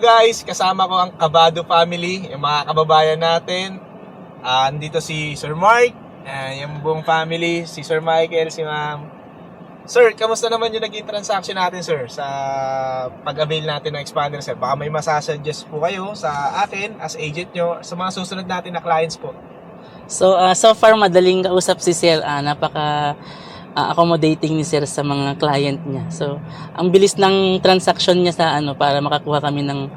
guys, kasama ko ang Kabado family, yung mga kababayan natin. Andito si Sir Mark, yung buong family, si Sir Michael, si Ma'am. Sir, kamusta naman yung naging transaction natin, sir, sa pag-avail natin ng expander, sir? Baka may masasuggest po kayo sa akin as agent nyo sa mga susunod natin na clients po. So far madaling kausap si Sir, accommodating ni Sir sa mga client niya. So ang bilis ng transaction niya sa para makakuha kami ng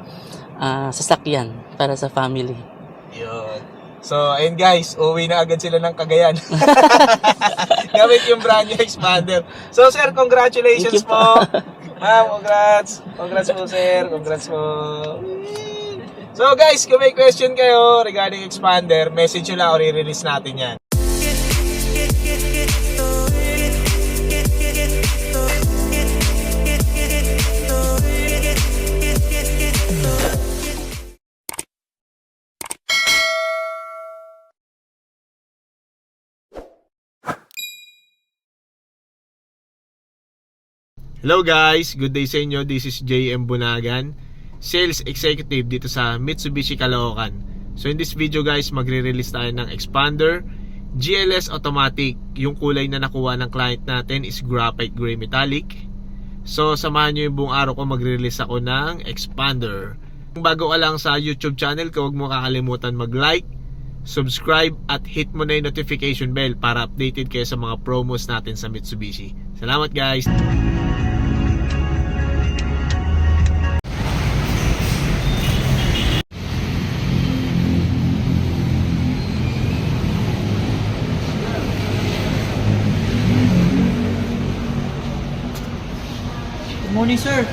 sasakyan para sa family. Yun. So, ayun guys, uwi na agad sila ng Cagayan. Gamit yung brand new expander. So, sir, congratulations po. Ma'am, congrats. Congrats po, sir. Congrats po. So, guys, kung may question kayo regarding expander, message nyo lang o re-release natin yan. Hello guys, good day sa inyo. This is JM Bunagan, Sales Executive dito sa Mitsubishi Caloocan. So in this video guys, magre-release tayo ng expander GLS Automatic. Yung kulay na nakuha ng client natin is Graphite Gray Metallic. So samahan nyo yung buong araw ko, magre-release ako ng expander. Kung bago ka lang sa YouTube channel ko, huwag mo kakalimutan mag-like, subscribe at hit mo na yung notification bell para updated kayo sa mga promos natin sa Mitsubishi. Salamat guys! Good morning, sir.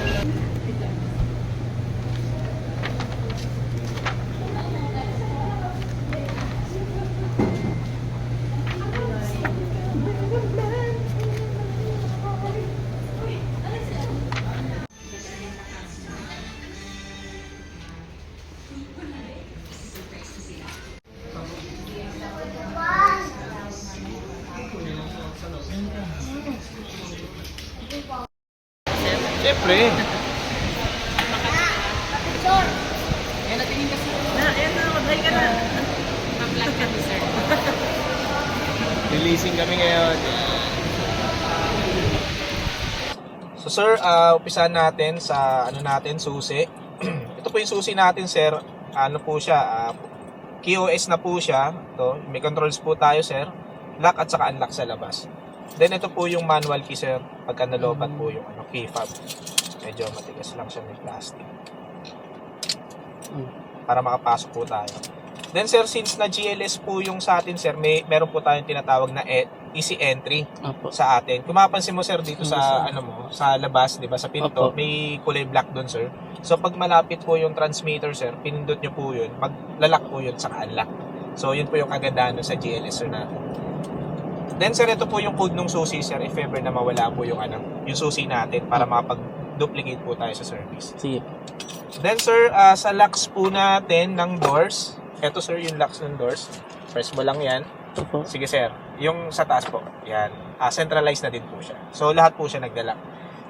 Siyempre. Ayan, natingin ka, sir. Ayan na, mag-like ka na. Mag-vlog ka, sir. Releasing kami ngayon. So sir, umpisahan natin sa susi. Ito po yung susi natin, sir. Ano po siya? QoS na po siya. Ito, may controls po tayo, sir. Lock at saka unlock sa labas. Then ito po yung manual key, sir. Pagka nalobat po yung key fob. Medyo matigas lang siya, may plastic. Para makapasok po tayo. Then sir, since na GLS po yung sa atin, sir, meron po tayong tinatawag na easy entry sa atin. Kung mapapansin mo, sir, dito sa sa labas, 'di ba, sa pinto, may kulay black doon, sir. So pag malapit po yung transmitter, sir, pinindot niyo po 'yun, maglalak po 'yun sa unlock. So yun po yung kagandahan sa GLS, sir, natin. Then sir, ito po yung code ng susi, sir, if ever na mawala po yung yung susi natin para makapag-duplicate po tayo sa service. Sige. Then sir, sa locks po natin ng doors, ito sir yung locks ng doors. Press mo lang yan. Opo. Sige sir, yung sa taas po, yan. Centralized na din po siya. So lahat po siya nagdala.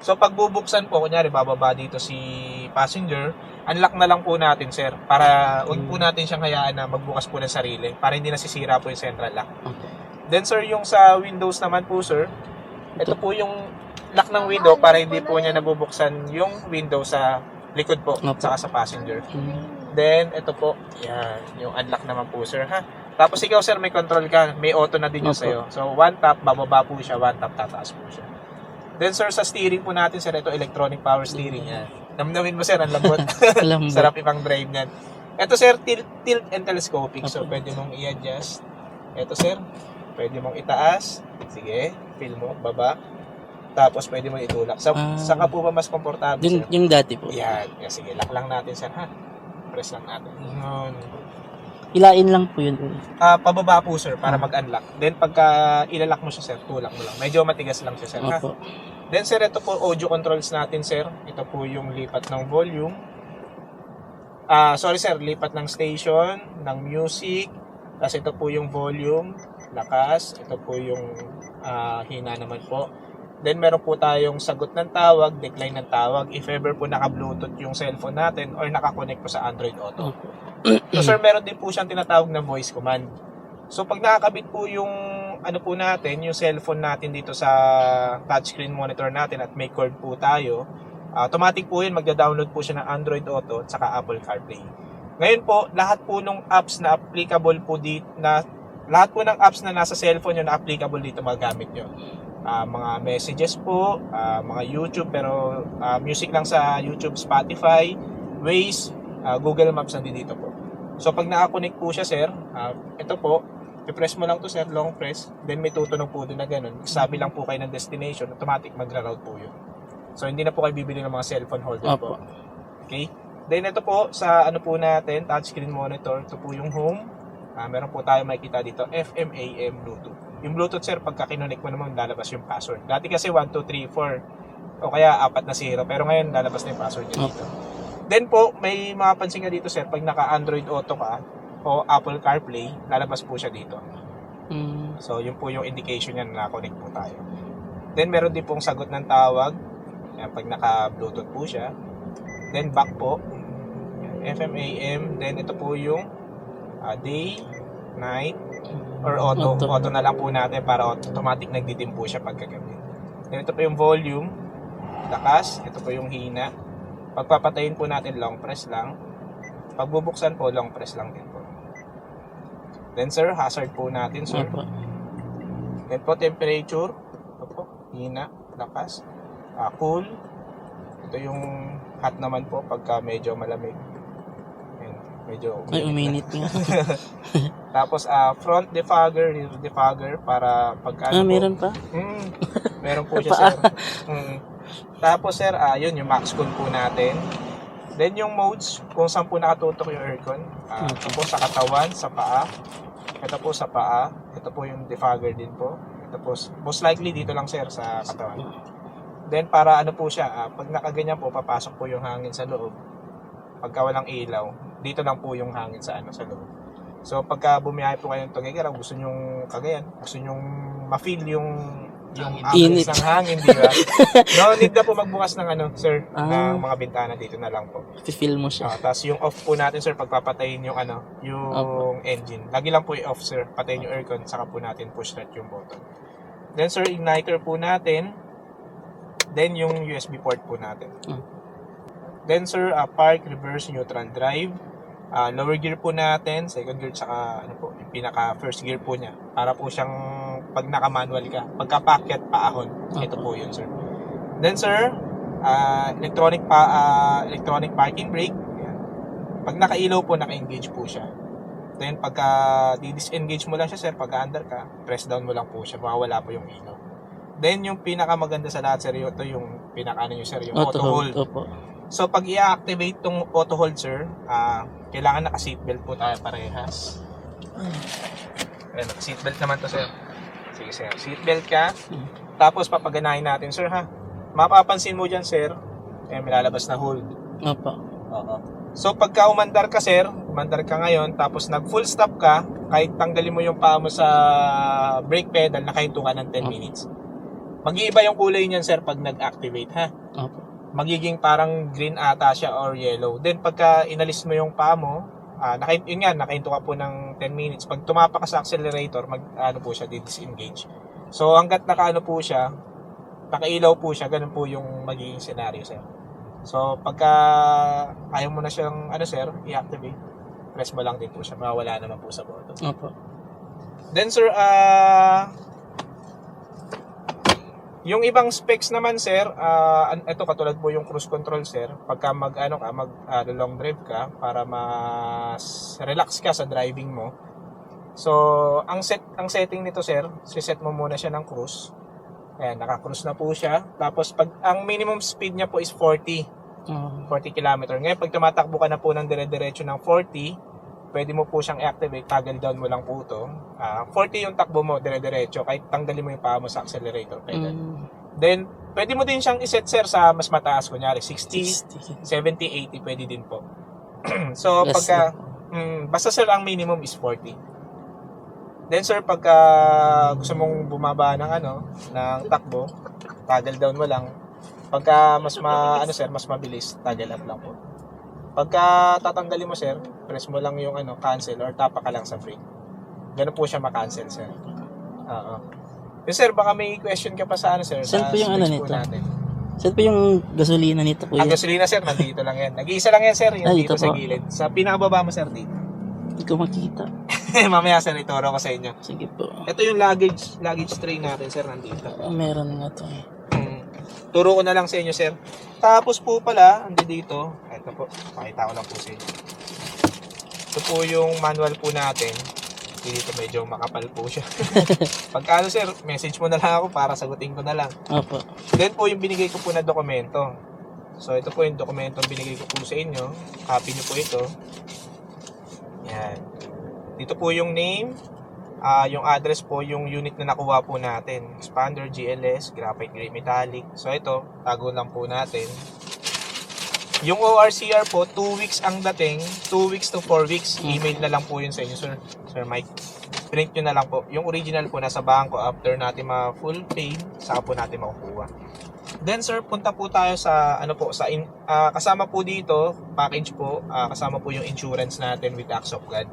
So pag bubuksan po, kunyari bababa dito si passenger, unlock na lang po natin, sir, para huwag po natin siyang hayaan na magbukas po ng sarili para hindi nasisira po yung central lock. Okay. Then sir, yung sa windows naman po, sir, ito po yung lock ng window para hindi po niya nabubuksan yung window sa likod po, saka sa passenger. Then ito po, yan, yung unlock naman po, sir, ha. Tapos ikaw, sir, may control ka, may auto na din yun sa'yo. So one tap, bababa po siya, one tap, tataas po siya. Then sir, sa steering po natin, sir, ito electronic power steering, yan. Namnawin mo, sir, ang lambot. Sarap ipang drive niyan. Ito sir, tilt and telescopic, so pwede mong i-adjust. Ito sir, pwede mong itaas. Sige, feel mo, baba. Tapos pwede mong itulak. Saka po ba mas komportable, sir? Yung dati po. Yan. Sige, lock lang natin, sir, ha? Press lang natin. Ilain lang po yun. Pababa po, sir, para mag-unlock. Then pagka ilalak mo siya, sir, tulak mo lang. Medyo matigas lang siya, sir, ha? Then sir, ito po audio controls natin, sir. Ito po yung lipat ng volume. Sorry sir, lipat ng station, ng music. Tapos ito po yung volume, lakas. Ito po yung hina naman po. Then meron po tayong sagot ng tawag, decline ng tawag, if ever po naka-Bluetooth yung cellphone natin or naka-connect po sa Android Auto. So sir, meron din po siyang tinatawag na voice command. So pag nakakabit po yung ano po natin, yung cellphone natin dito sa touchscreen monitor natin at may cord po tayo, automatic po yun, magda-download po siya ng Android Auto at saka Apple CarPlay. Ngayon po, lahat po ng apps na applicable po dito, lahat po ng apps na nasa cellphone nyo na applicable dito magamit nyo. Mga messages po, mga YouTube, pero music lang sa YouTube, Spotify, Waze, Google Maps nandito po. So pag nakakonect po siya sir, ito po, i-press mo lang to sir, long press, then may tutunog po doon na ganun. Sabi lang po kayo ng destination, automatic magra-route po yun. So hindi na po kayo bibili ng mga cellphone holder po. Okay? Then ito po, sa ano po natin, touchscreen monitor, ito po yung home. Meron po tayo makikita dito, FM, AM, Bluetooth. Yung Bluetooth sir, pagka kinonek mo naman, lalabas yung password. Dati kasi 1, 2, 3, 4, o kaya 4 na 0, pero ngayon lalabas na yung password niya dito. Then po, may mapapansin ka dito sir, pag naka-Android Auto ka, o Apple CarPlay, lalabas po siya dito. So, yun po yung indication niya na connect po tayo. Then, meron din pong sagot ng tawag. Yan, pag naka-Bluetooth po siya. Then, back po. Yan, FM, AM. Then, ito po yung day, night, or auto. Auto na lang po natin para automatic nagdidim po siya pagkagabi. Then, ito po yung volume. Lakas. Ito po yung hina. Pagpapatayin po natin, long press lang. Pagbubuksan po, long press lang din po. Then sir, hazard po natin sir. Then po, temperature. Ito po, hina, lakas. Cool. Ito yung hot naman po pagka medyo malamig. Ayan, medyo uminit nga. Tapos front defogger, rear defogger para pagka meron pa? Meron po siya sir. Tapos sir, yun yung max cool po natin. Then yung modes, kung saan po nakatutok yung aircon. Ito po sa katawan, sa paa. Ito po sa paa. Ito po yung defogger din po. Ito po, most likely dito lang sir sa katawan. Then para ano po siya, pag nakaganyan po, papasok po yung hangin sa loob. Pagka walang ilaw, dito lang po yung hangin sa sa loob. So pagka bumiyahe po kayo ng Tuguegarao, gusto nyong kagayan, gusto nyong ma-feel yung init ng hangin, di ba? No need na po magbukas ng sir, ng mga bintana dito na lang po. I-feel mo siya. Tapos yung off po natin sir, pagpapatayin yung yung engine. Lagi lang po i-off sir, patayin yung aircon, saka po natin push start yung button. Then sir, igniter po natin. Then yung USB port po natin. Then sir, park, reverse, neutral, drive. Lower gear po natin, second gear, saka yung pinaka first gear po niya. Para po siyang pag naka-manual ka, pagka paakyat, paahon. Ito po yun, sir. Then sir, electronic parking brake. Ayan. Pag naka-ilaw po, naka-engage po siya. Then pagka di-disengage mo lang siya, sir, pagka under ka, press down mo lang po siya, mawawala po yung ilaw. Then yung pinakamaganda sa lahat, sir, ito yung sir, yung auto hold. So pag i-activate tong auto hold sir, kailangan naka-seatbelt po tayo parehas. Ayan, naka-seatbelt naman to sir. Sige sir, seatbelt ka. Tapos papaganahin natin sir ha. Mapapansin mo dyan sir, may lalabas na hold. Oo. So pagka umandar ka sir, umandar ka ngayon, tapos nag full stop ka, kahit tanggalin mo yung paa mo sa brake pedal, nakahinto ka ng 10 minutes. Mag-iiba yung kulay niyan sir pag nag-activate ha. Magiging parang green ata siya or yellow. Then pagka inalis mo yung paa mo, nakahinto ka po ng 10 minutes. Pag tumapa ka sa accelerator, po siya, disengage. So hanggat po siya, nakailaw po siya, ganun po yung magiging scenario sir. So pagka ayaw mo na siyang sir, i-activate, press mo lang din po siya, mawala naman po sa button. Then sir, yung ibang specs naman sir, ito katulad po yung cruise control sir, pagka long drive ka para mas relax ka sa driving mo. So, ang setting nito sir, siset mo muna siya ng cruise. Ayan, naka-cruise na po siya. Tapos ang minimum speed niya po is 40 km. Ngayon pag tumatakbo ka na po ng dire-diretso ng 40, pwede mo po siyang i-activate, toggle down mo lang po ito. 40 yung takbo mo, dire-diretso, kahit tanggalin mo yung paa mo sa accelerator pedal. Then, pwede mo din siyang iset sir sa mas mataas, kunyari 60, 70, 80, pwede din po. So, basta sir, ang minimum is 40. Then sir, pagka gusto mong bumaba ng ng takbo, toggle down mo lang. Pagka mas mabilis, toggle up lang po. Pagka tatanggalin mo sir, press mo lang yung cancel or tapa ka lang sa brake. Ganun po siya ma-cancel sir. Oo. Yung sir, baka may question ka pa sa sir? Saan sa po yung specs po nito? natin. Saan po yung gasolina nito, Ang kuya? gasolina sir, nandito lang yan. Nag-iisa lang yan sir, yung Ay, dito dito sa po. gilid. Sa pinakababa mo sir dito. Hindi ko makita. Mamaya sir, ituro ko sa inyo. Sige po. Ito yung luggage tray natin sir, nandito. Meron nga to. Turo ko na lang sa inyo sir. Tapos po pala, dito. Ito po, pakita ko lang po sa inyo. Ito po yung manual po natin. Dito medyo makapal po siya. Pagka sir, message mo na lang ako para sagutin ko na lang. Opo. Then po yung binigay ko po na dokumento. So ito po yung dokumento binigay ko po sa inyo. Copy nyo po ito. Yan. Dito po yung name. Yung address po, yung unit na nakuha po natin. Expander, GLS, Graphite Gray Metallic. So ito, tago lang po natin. Yung ORCR po, 2 weeks ang dating. 2 weeks to 4 weeks. Email na lang po yun sa inyo, sir. Sir Mike. Print nyo na lang po. Yung original po nasa bangko. After natin ma-full pay, saka po natin makukuha. Then sir, punta po tayo sa kasama po dito, package po, kasama po yung insurance natin with Acts of God.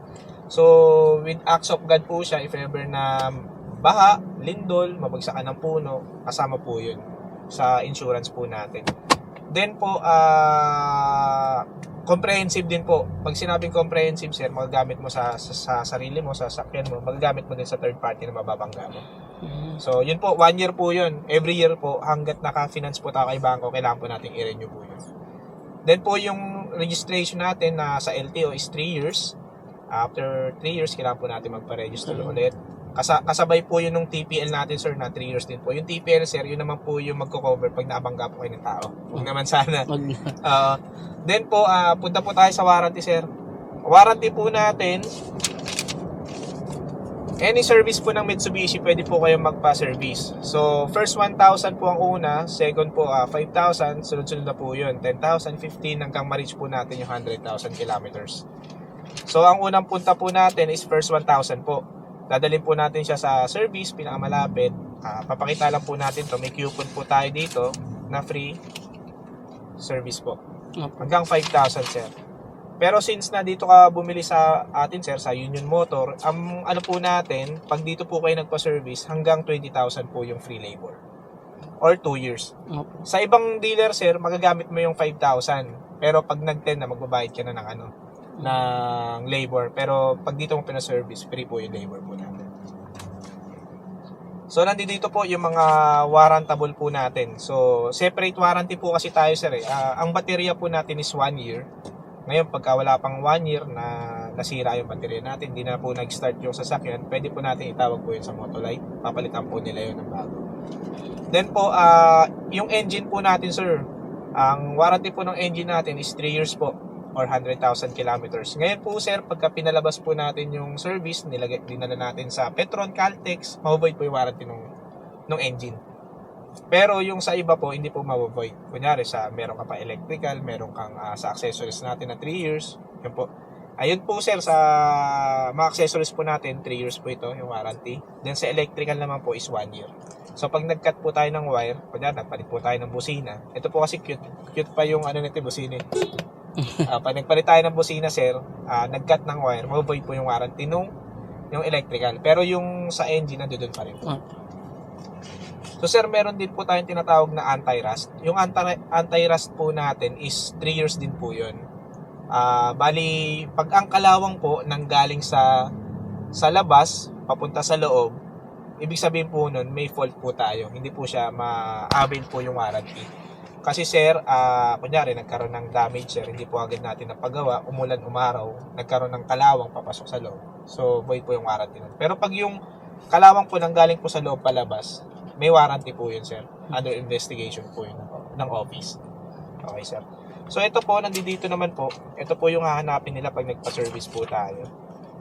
So, with Acts of God po siya, if ever na baha, lindol, mabagsakan ng puno, kasama po yun sa insurance po natin. Then po, comprehensive din po. Pag sinabing comprehensive, sir, magagamit mo sa sarili mo, sa sakyan mo, magagamit mo din sa third party na mababangga mo. So, yun po, 1 year po yun. Every year po, hanggat naka-finance po tayo kay bangko, kailangan po natin i-renew po yun. Then po, yung registration natin na sa LTO is 3 years. After 3 years, kailangan po natin magpa-register ulit. Kasabay po yun ng TPL natin, sir, na 3 years din po. Yung TPL, sir, yun naman po yung magko-cover pag nabangga po kayo ng tao. Huwag naman sana. Then po, punta po tayo sa warranty, sir. Warranty po natin, any service po ng Mitsubishi, pwede po kayong magpa-service. So, first 1,000 po ang una, second po 5,000, sunod-sunod na po yun. 10,000, 15, hanggang ma-reach po natin yung 100,000 kilometers. So, ang unang punta po natin is first 1,000 po. Dadalhin po natin siya sa service, pinakamalapit. Papakita lang po natin to. May coupon po tayo dito na free service po. Hanggang 5,000, sir. Pero since na dito ka bumili sa atin, sir, sa Union Motor, ang po natin, pag dito po kayo nagpa-service, hanggang 20,000 po yung free labor. Or 2 years. Sa ibang dealer, sir, magagamit mo yung 5,000. Pero pag nag-10 na, magbabayad ka na ng ng labor. Pero pag dito mo pina-service, free po yung labor po natin. So, nandito po yung mga warrantable po natin. So, separate warranty po kasi tayo, sir. Ang baterya po natin is 1 year. Ngayon, pagka wala pang 1 year na nasira yung baterya natin, hindi na po nag-start yung sasakyan, pwede po natin itawag po yun sa Motolite. Papalitan po nila yun ng bago. Then po, yung engine po natin, sir. Ang warranty po ng engine natin is 3 years po. Or 100,000 kilometers. Ngayon po, sir, pagka pinalabas po natin yung service, dinala natin sa Petron, Caltex, ma-void po yung warranty ng engine. Pero yung sa iba po, hindi po ma-void. Kunyari, meron ka pa electrical, meron kang sa accessories natin na 3 years. Yun po. Ayun po, sir, sa mga accessories po natin, 3 years po ito, yung warranty. Then sa electrical naman po is 1 year. So pag nag-cut po tayo ng wire, kunyari, nagpalit po tayo ng busina. Ito po kasi cute pa yung nito, busina. Pag nagpalit tayo ng busina, sir, nag-cut ng wire, ma-void po yung warranty yung electrical. Pero yung sa engine, nandoon pa rin. So, sir, meron din po tayong tinatawag na anti-rust. Yung anti-rust po natin is 3 years din po yun. Bali, pag ang kalawang po nanggaling sa labas, papunta sa loob, ibig sabihin po nun, may fault po tayo. Hindi po siya ma-avail po yung warranty. Kasi sir, kunyari nagkaroon ng damage, sir, hindi po agad natin napagawa, umulan, umaraw, nagkaroon ng kalawang papasok sa loob. So, void po yung warranty nun. Pero pag yung kalawang po nanggaling po sa loob palabas, may warranty po yun, sir. Under investigation po yun ng office. Okay, sir. So, ito po, nandito naman po, ito po yung hahanapin nila pag nagpa-service po tayo.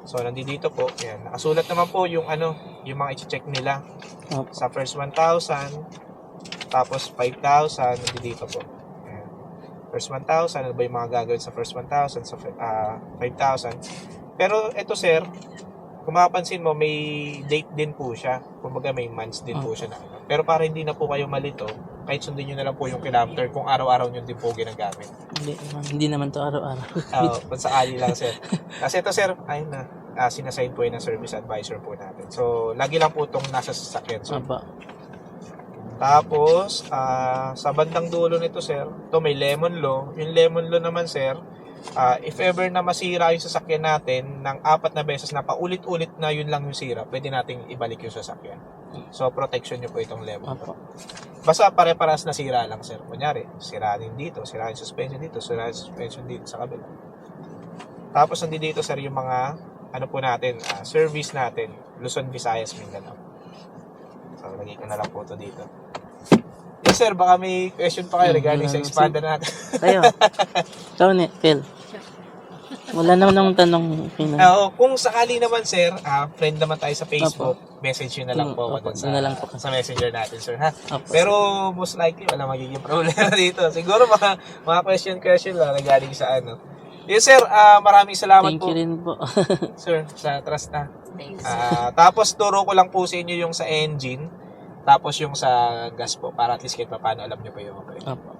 So, nandito po, yan. Nakasulat naman po yung yung mga i-check nila sa first 1,000, tapos 5,000, nandito po. Ayan. First 1,000, ano ba yung mga gagawin sa first 1,000, sa 5,000. Pero ito, sir, kung mapapansin mo, may date din po siya. Kumbaga may months din po siya na ano. Pero para hindi na po kayo malito, kahit sundin nyo na lang po yung kilometer kung araw-araw nyo din po ginagamit. Hindi naman to araw-araw. Pansaali lang, sir. Kasi ito, sir, ayun na. Sinasign po yun ng service advisor po natin. So, lagi lang po itong nasa sasakyan. So, Aba. tapos, sa bandang dulo nito, sir, ito may lemon law. Yung lemon law naman, sir, if ever na masira yung sasakyan natin ng 4 na beses na paulit-ulit na yun lang yung sira, pwede nating ibalik yung sasakyan. So, protection nyo po itong lemon law. Basta pare-paras na sira lang, sir. Kunyari, sira din dito, sira yung suspension dito, sira yung suspension dito sa kabila. Tapos, nandito, sir, yung mga, ano po natin, service natin, Luzon, Visayas, Mindanao. So, lagay ko na lang po ito dito. Yes, sir, baka may question pa kayo regarding sa expander natin. Tayo. Ikaw ni, Phil. Wala naman akong tanong. Kung sakali naman, sir, friend naman tayo sa Facebook, message nyo na lang po ako na lang po. sa messenger natin, sir, ha? Opo. Pero most likely, wala magiging problema dito. Siguro mga question lang regarding sa ano. Yes, sir, maraming salamat Thank po, you rin po. sir, sa trust na. Tapos turo ko lang po sa inyo yung sa engine, tapos yung sa gas po, para at least kahit paano alam nyo po yung operate. Opo.